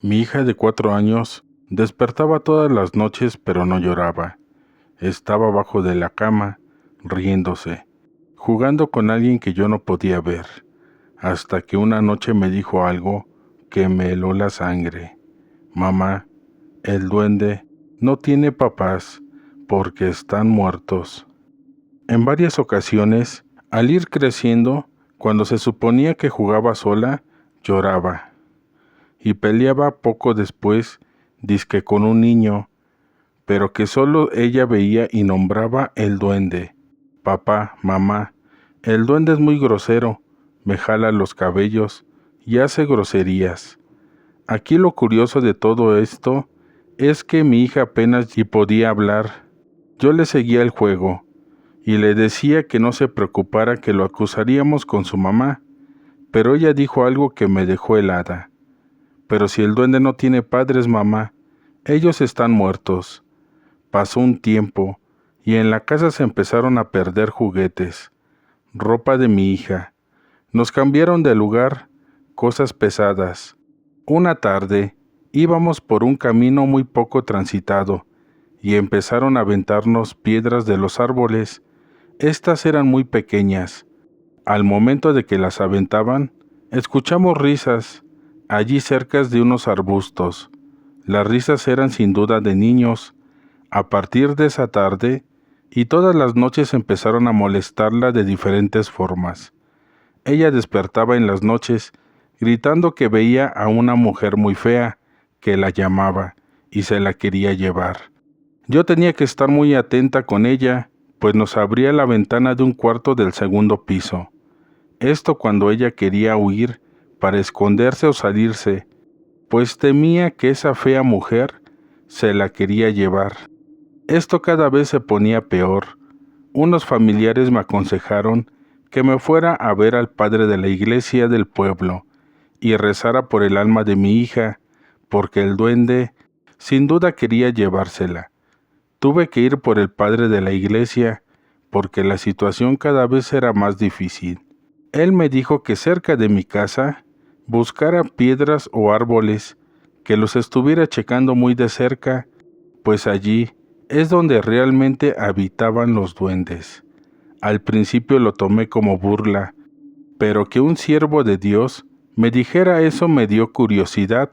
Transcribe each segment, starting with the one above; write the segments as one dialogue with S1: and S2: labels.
S1: Mi hija de 4 años despertaba todas las noches, pero no lloraba. Estaba abajo de la cama, riéndose, jugando con alguien que yo no podía ver, hasta que una noche me dijo algo que me heló la sangre. Mamá, el duende no tiene papás porque están muertos. En varias ocasiones, al ir creciendo, cuando se suponía que jugaba sola, lloraba. Y peleaba poco después, dizque con un niño, pero que solo ella veía y nombraba el duende. Papá, mamá, el duende es muy grosero, me jala los cabellos y hace groserías. Aquí lo curioso de todo esto es que mi hija apenas y podía hablar. Yo le seguía el juego y le decía que no se preocupara, que lo acusaríamos con su mamá, pero ella dijo algo que me dejó helada. Pero si el duende no tiene padres, mamá, ellos están muertos. Pasó un tiempo, y en la casa se empezaron a perder juguetes, ropa de mi hija. Nos cambiaron de lugar, cosas pesadas. Una tarde, íbamos por un camino muy poco transitado, y empezaron a aventarnos piedras de los árboles. Estas eran muy pequeñas. Al momento de que las aventaban, escuchamos risas, allí cerca de unos arbustos. Las risas eran sin duda de niños. A partir de esa tarde, y todas las noches empezaron a molestarla de diferentes formas. Ella despertaba en las noches, gritando que veía a una mujer muy fea, que la llamaba, y se la quería llevar. Yo tenía que estar muy atenta con ella, pues nos abría la ventana de un cuarto del segundo piso. Esto cuando ella quería huir para esconderse o salirse, pues temía que esa fea mujer se la quería llevar. Esto cada vez se ponía peor. Unos familiares me aconsejaron que me fuera a ver al padre de la iglesia del pueblo y rezara por el alma de mi hija, porque el duende sin duda quería llevársela. Tuve que ir por el padre de la iglesia, porque la situación cada vez era más difícil. Él me dijo que cerca de mi casa buscara piedras o árboles, que los estuviera checando muy de cerca, pues allí es donde realmente habitaban los duendes. Al principio lo tomé como burla, pero que un siervo de Dios me dijera eso me dio curiosidad.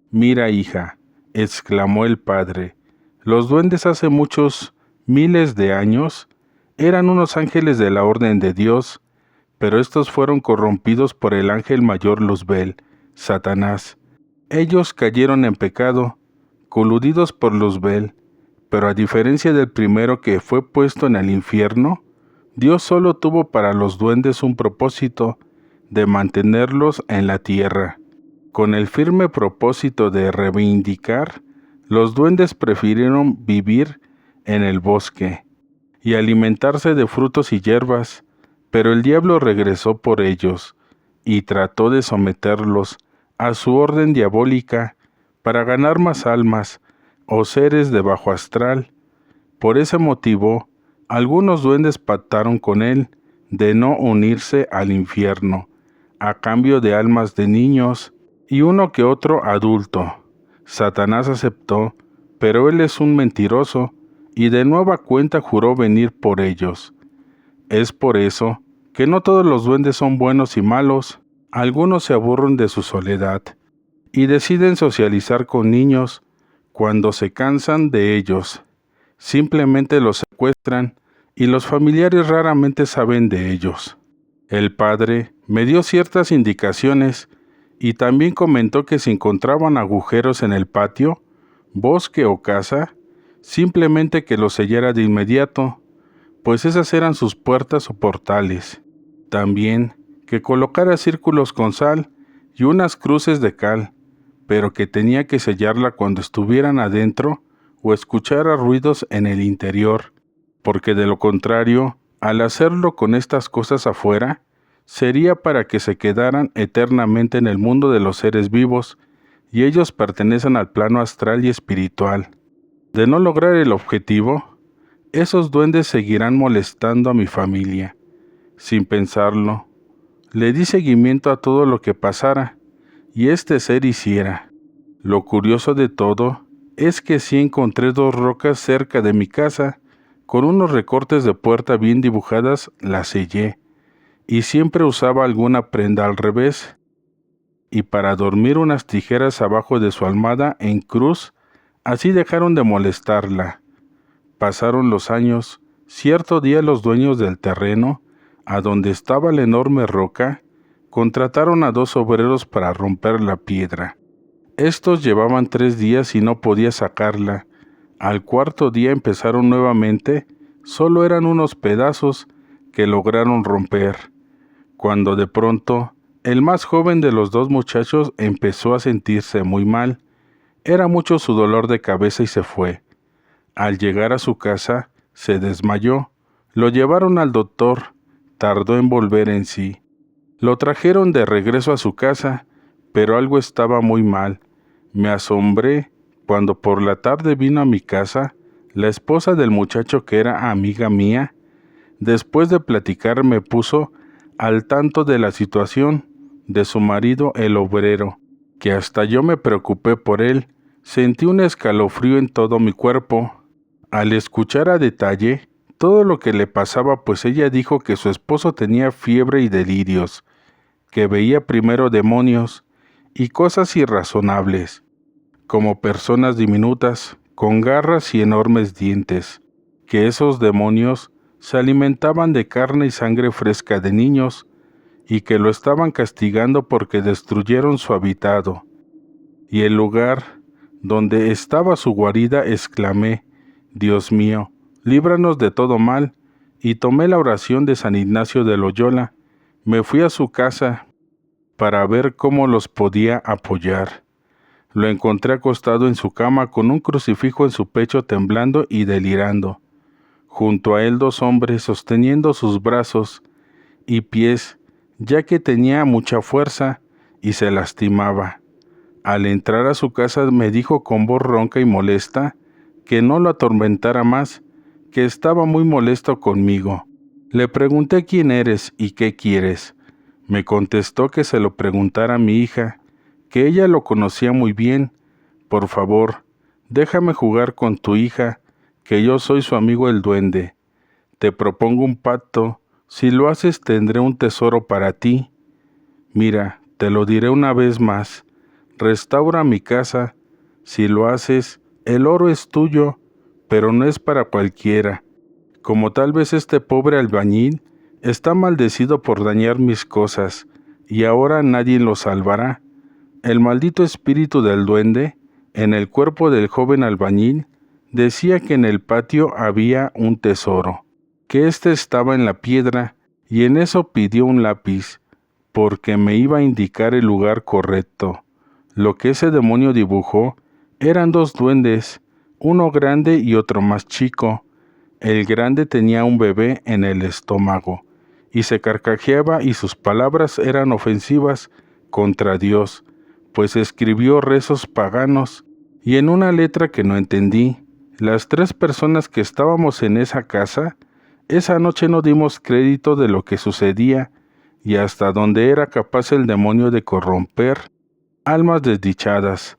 S1: Mira, hija, exclamó el padre, los duendes hace muchos miles de años eran unos ángeles de la orden de Dios, pero estos fueron corrompidos por el ángel mayor Luzbel, Satanás. Ellos cayeron en pecado, coludidos por Luzbel, pero a diferencia del primero que fue puesto en el infierno, Dios solo tuvo para los duendes un propósito, de mantenerlos en la tierra. Con el firme propósito de reivindicar, los duendes prefirieron vivir en el bosque y alimentarse de frutos y hierbas, pero el diablo regresó por ellos y trató de someterlos a su orden diabólica para ganar más almas o seres de bajo astral. Por ese motivo, algunos duendes pactaron con él de no unirse al infierno, a cambio de almas de niños y uno que otro adulto. Satanás aceptó, pero él es un mentiroso, y de nueva cuenta juró venir por ellos. Es por eso que no todos los duendes son buenos y malos. Algunos se aburren de su soledad y deciden socializar con niños. Cuando se cansan de ellos, simplemente los secuestran y los familiares raramente saben de ellos. El padre me dio ciertas indicaciones y también comentó que si encontraban agujeros en el patio, bosque o casa, simplemente que los sellara de inmediato, pues esas eran sus puertas o portales. También que colocara círculos con sal y unas cruces de cal, pero que tenía que sellarla cuando estuvieran adentro o escuchara ruidos en el interior, porque de lo contrario, al hacerlo con estas cosas afuera, sería para que se quedaran eternamente en el mundo de los seres vivos, y ellos pertenecen al plano astral y espiritual. De no lograr el objetivo, esos duendes seguirán molestando a mi familia. Sin pensarlo, le di seguimiento a todo lo que pasara, y este ser hiciera. Lo curioso de todo es que sí encontré 2 rocas cerca de mi casa, con unos recortes de puerta bien dibujadas, las sellé, y siempre usaba alguna prenda al revés, y para dormir unas tijeras abajo de su almohada en cruz, así dejaron de molestarla. Pasaron los años. Cierto día los dueños del terreno, a donde estaba la enorme roca, contrataron a 2 obreros para romper la piedra. Estos llevaban 3 días y no podía sacarla. Al 4.º día empezaron nuevamente, solo eran unos pedazos que lograron romper, cuando de pronto el más joven de los 2 muchachos empezó a sentirse muy mal. Era mucho su dolor de cabeza y se fue. Al llegar a su casa, se desmayó. Lo llevaron al doctor. Tardó en volver en sí. Lo trajeron de regreso a su casa, pero algo estaba muy mal. Me asombré cuando por la tarde vino a mi casa la esposa del muchacho que era amiga mía. Después de platicar me puso al tanto de la situación de su marido el obrero, que hasta yo me preocupé por él. Sentí un escalofrío en todo mi cuerpo al escuchar a detalle todo lo que le pasaba, pues ella dijo que su esposo tenía fiebre y delirios, que veía primero demonios y cosas irrazonables, como personas diminutas, con garras y enormes dientes, que esos demonios se alimentaban de carne y sangre fresca de niños, y que lo estaban castigando porque destruyeron su habitado. Y el lugar donde estaba su guarida, exclamé: Dios mío, líbranos de todo mal, y tomé la oración de San Ignacio de Loyola. Me fui a su casa para ver cómo los podía apoyar. Lo encontré acostado en su cama con un crucifijo en su pecho, temblando y delirando. Junto a él 2 hombres sosteniendo sus brazos y pies, ya que tenía mucha fuerza y se lastimaba. Al entrar a su casa me dijo con voz ronca y molesta que no lo atormentara más, que estaba muy molesto conmigo. Le pregunté quién eres y qué quieres. Me contestó que se lo preguntara a mi hija, que ella lo conocía muy bien. Por favor, déjame jugar con tu hija, que yo soy su amigo el duende. Te propongo un pacto. Si lo haces, tendré un tesoro para ti. Mira, te lo diré una vez más. Restaura mi casa. Si lo haces, el oro es tuyo, pero no es para cualquiera. Como tal vez este pobre albañil está maldecido por dañar mis cosas, y ahora nadie lo salvará. El maldito espíritu del duende, en el cuerpo del joven albañil, decía que en el patio había un tesoro, que éste estaba en la piedra, y en eso pidió un lápiz, porque me iba a indicar el lugar correcto. Lo que ese demonio dibujó eran 2 duendes, uno grande y otro más chico. El grande tenía un bebé en el estómago, y se carcajeaba, y sus palabras eran ofensivas contra Dios, pues escribió rezos paganos, y en una letra que no entendí. Las 3 personas que estábamos en esa casa, esa noche no dimos crédito de lo que sucedía, y hasta dónde era capaz el demonio de corromper almas desdichadas.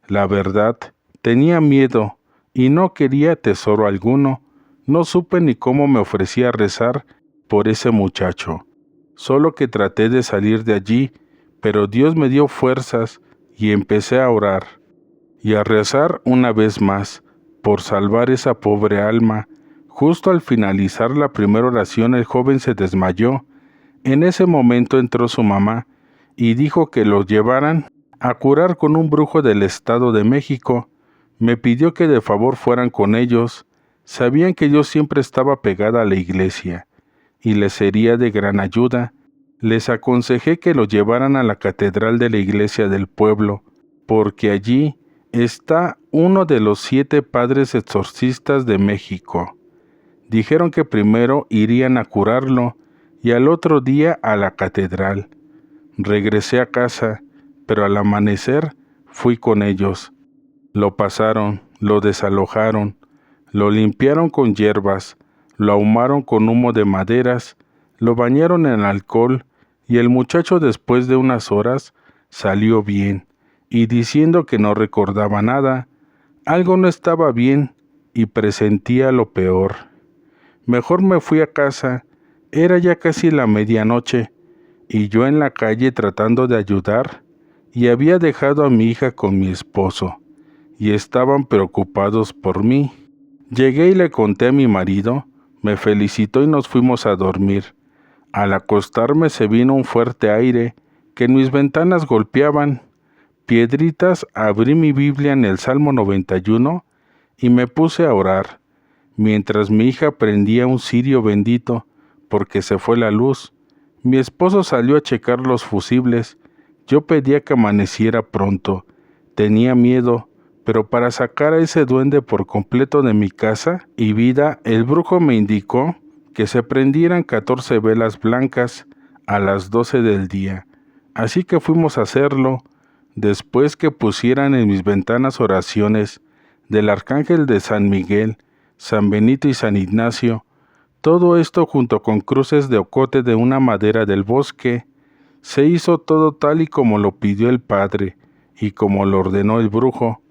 S1: La verdad, tenía miedo, y no quería tesoro alguno. No supe ni cómo me ofrecí a rezar por ese muchacho. Solo que traté de salir de allí, pero Dios me dio fuerzas y empecé a orar y a rezar una vez más por salvar esa pobre alma. Justo al finalizar la primera oración, el joven se desmayó. En ese momento entró su mamá y dijo que lo llevaran a curar con un brujo del Estado de México. Me pidió que de favor fueran con ellos. Sabían que yo siempre estaba pegada a la iglesia y les sería de gran ayuda. Les aconsejé que lo llevaran a la catedral de la iglesia del pueblo, porque allí está uno de los 7 padres exorcistas de México. Dijeron que primero irían a curarlo y al otro día a la catedral. Regresé a casa, pero al amanecer fui con ellos. Lo pasaron, lo desalojaron, lo limpiaron con hierbas, lo ahumaron con humo de maderas, lo bañaron en alcohol, y el muchacho después de unas horas salió bien, y diciendo que no recordaba nada. Algo no estaba bien y presentía lo peor. Mejor me fui a casa. Era ya casi la medianoche y yo en la calle tratando de ayudar, y había dejado a mi hija con mi esposo, y estaban preocupados por mí. Llegué y le conté a mi marido, me felicitó y nos fuimos a dormir. Al acostarme se vino un fuerte aire que en mis ventanas golpeaban. Piedritas, abrí mi Biblia en el Salmo 91 y me puse a orar, mientras mi hija prendía un cirio bendito, porque se fue la luz. Mi esposo salió a checar los fusibles. Yo pedía que amaneciera pronto. Tenía miedo, pero para sacar a ese duende por completo de mi casa y vida, el brujo me indicó que se prendieran 14 velas blancas a las 12 del día. Así que fuimos a hacerlo. Después que pusieran en mis ventanas oraciones del Arcángel de San Miguel, San Benito y San Ignacio, todo esto junto con cruces de ocote de una madera del bosque, se hizo todo tal y como lo pidió el padre y como lo ordenó el brujo.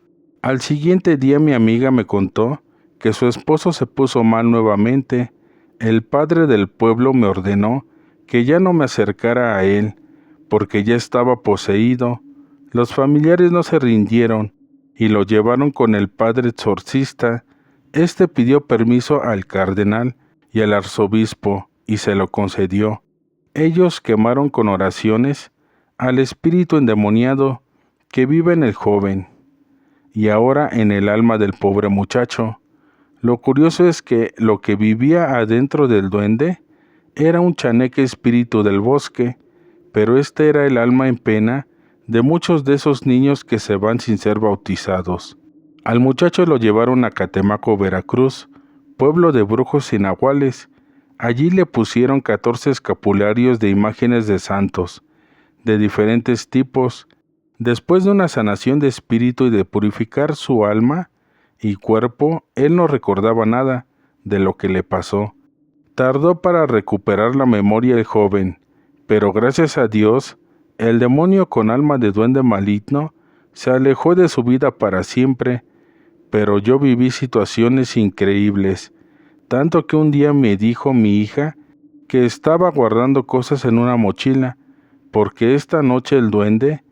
S1: Al siguiente día mi amiga me contó que su esposo se puso mal nuevamente. El padre del pueblo me ordenó que ya no me acercara a él, porque ya estaba poseído. Los familiares no se rindieron y lo llevaron con el padre exorcista. Este pidió permiso al cardenal y al arzobispo, y se lo concedió. Ellos quemaron con oraciones al espíritu endemoniado que vive en el joven, y ahora en el alma del pobre muchacho. Lo curioso es que lo que vivía adentro del duende era un chaneque espíritu del bosque, pero este era el alma en pena de muchos de esos niños que se van sin ser bautizados. Al muchacho lo llevaron a Catemaco, Veracruz, pueblo de brujos y nahuales. Allí le pusieron 14 escapularios de imágenes de santos, de diferentes tipos. Después de una sanación de espíritu y de purificar su alma y cuerpo, él no recordaba nada de lo que le pasó. Tardó para recuperar la memoria el joven, pero gracias a Dios, el demonio con alma de duende maligno se alejó de su vida para siempre. Pero yo viví situaciones increíbles, tanto que un día me dijo mi hija que estaba guardando cosas en una mochila, porque esta noche el duende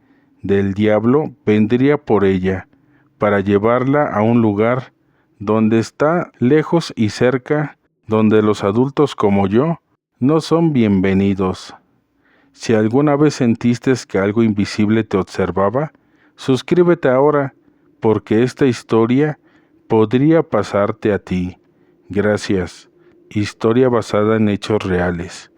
S1: del diablo vendría por ella, para llevarla a un lugar donde está lejos y cerca, donde los adultos como yo no son bienvenidos. Si alguna vez sentiste que algo invisible te observaba, suscríbete ahora, porque esta historia podría pasarte a ti. Gracias. Historia basada en hechos reales.